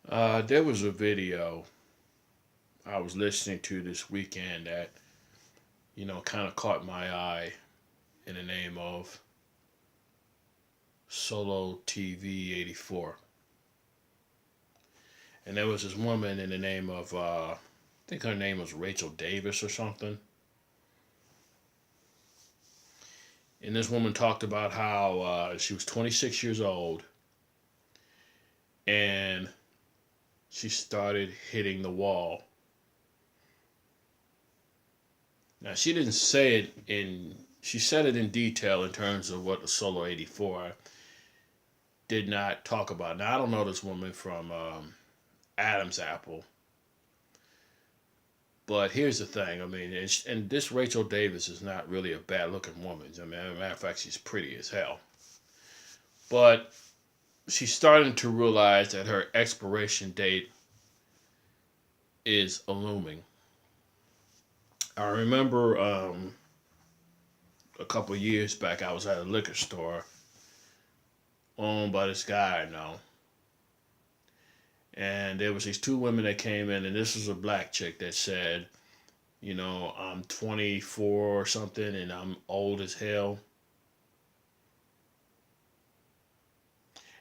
There was a video I was listening to this weekend that, kind of caught my eye in the name of Solo TV 84. And there was this woman in the name of, I think her name was Rachel Davis or something. And this woman talked about how she was 26 years old and she started hitting the wall. Now, she didn't say it she said it in detail in terms of what the Solo 84 did not talk about. Now, I don't know this woman from Adam's Apple, but here's the thing. I mean, and this Rachel Davis is not really a bad looking woman. I mean, as a matter of fact, she's pretty as hell. But she's starting to realize that her expiration date is looming. I remember a couple of years back, I was at a liquor store owned by this guy I know. And there was these two women that came in, and this was a black chick that said, I'm 24 or something, and I'm old as hell.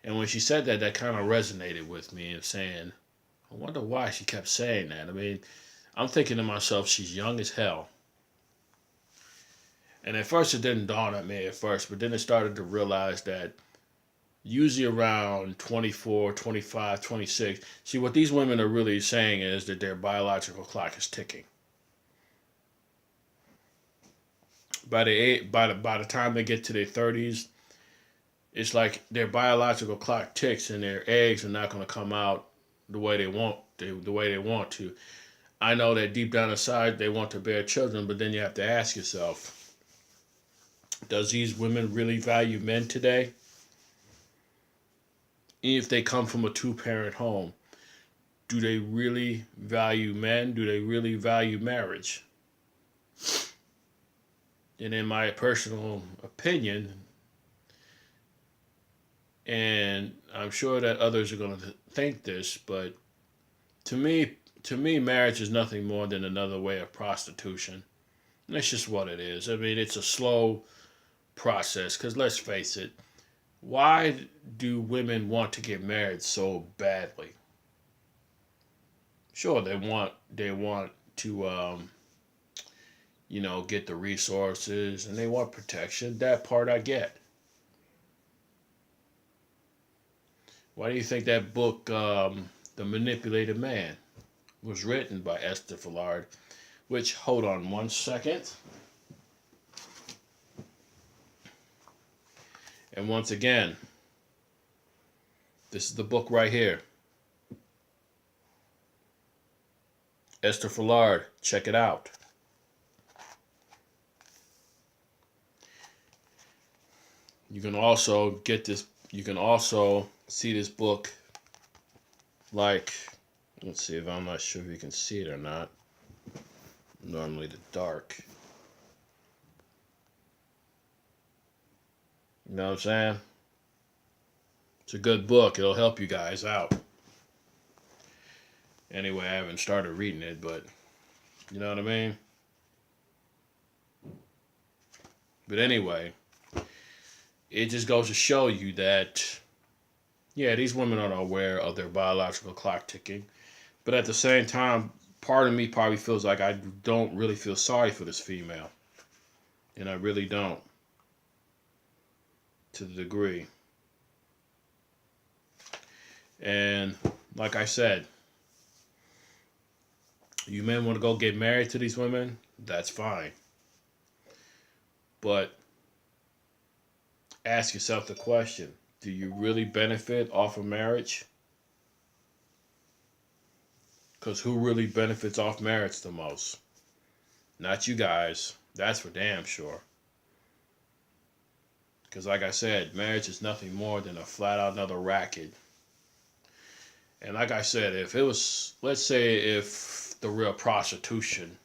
And when she said that, that kind of resonated with me and saying, I wonder why she kept saying that. I mean, I'm thinking to myself, she's young as hell. And at first, it didn't dawn on me at first, but then I started to realize that usually around 24, 25, 26. See, what these women are really saying is that their biological clock is ticking. By the time they get to their 30s, it's like their biological clock ticks and their eggs are not going to come out the way they want to. I know that deep down inside they want to bear children, but then you have to ask yourself, does these women really value men today? If they come from a two-parent home, do they really value men? Do they really value marriage? And in my personal opinion, and I'm sure that others are going to think this, but to me, marriage is nothing more than another way of prostitution. And that's just what it is. I mean, it's a slow process. Because let's face it, why do women want to get married so badly? Sure, they want to get the resources and they want protection. That part I get. Why do you think that book, The Manipulated Man, was written by Esther Fillard? Which, hold on one second. And once again, this is the book right here. Esther Fillard, check it out. You can also get this, you can also see this book like, let's see if I'm not sure if you can see it or not. Normally the dark. You know what I'm saying? It's a good book. It'll help you guys out. Anyway, I haven't started reading it, but you know what I mean? But anyway, it just goes to show you that, yeah, these women aren't aware of their biological clock ticking. But at the same time, part of me probably feels like I don't really feel sorry for this female. And I really don't. To the degree. And like I said, you men want to go get married to these women, that's fine. But ask yourself the question, do you really benefit off of marriage? Because who really benefits off marriage the most? Not you guys. That's for damn sure. Because like I said, marriage is nothing more than a flat out another racket. And like I said, if it was, let's say if the real prostitution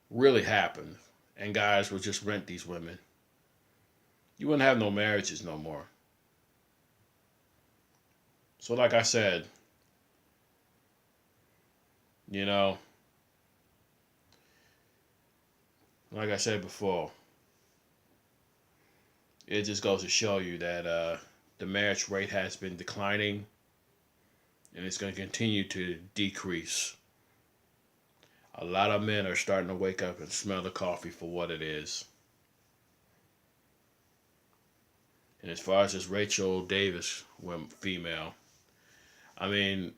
really happened and guys would just rent these women, you wouldn't have no marriages no more. So, like I said, you know, like I said before, it just goes to show you that the marriage rate has been declining and it's going to continue to decrease. A lot of men are starting to wake up and smell the coffee for what it is. And as far as this Rachel Davis female, I mean,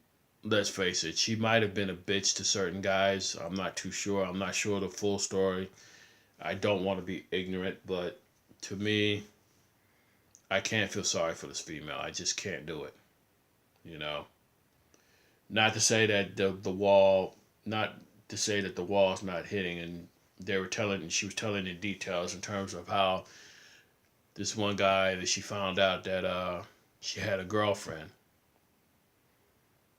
let's face it, she might have been a bitch to certain guys. I'm not too sure. I'm not sure the full story. I don't want to be ignorant, but to me, I can't feel sorry for this female. I just can't do it. You know, not to say that the wall, not to say that the wall's not hitting, and she was telling the details in terms of how this one guy that she found out that she had a girlfriend.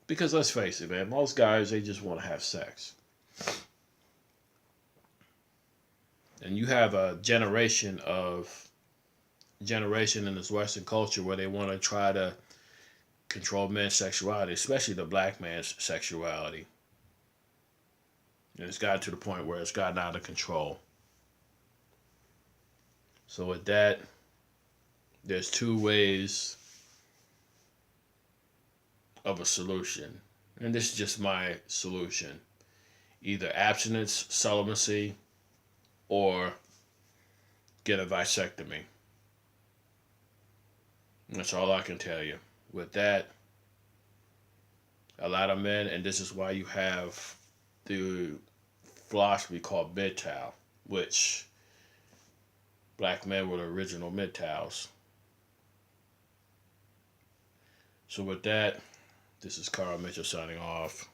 Because let's face it, man, most guys they just want to have sex, and you have a generation in this Western culture where they want to try to control men's sexuality, especially the black man's sexuality. And it's gotten to the point where it's gotten out of control. So with that, there's two ways of a solution. And this is just my solution. Either abstinence, celibacy, or get a vasectomy. That's all I can tell you. With that, a lot of men, and this is why you have the philosophy called MGTOW, which black men were the original MGTOWs. So with that, this is Carl Mitchell signing off.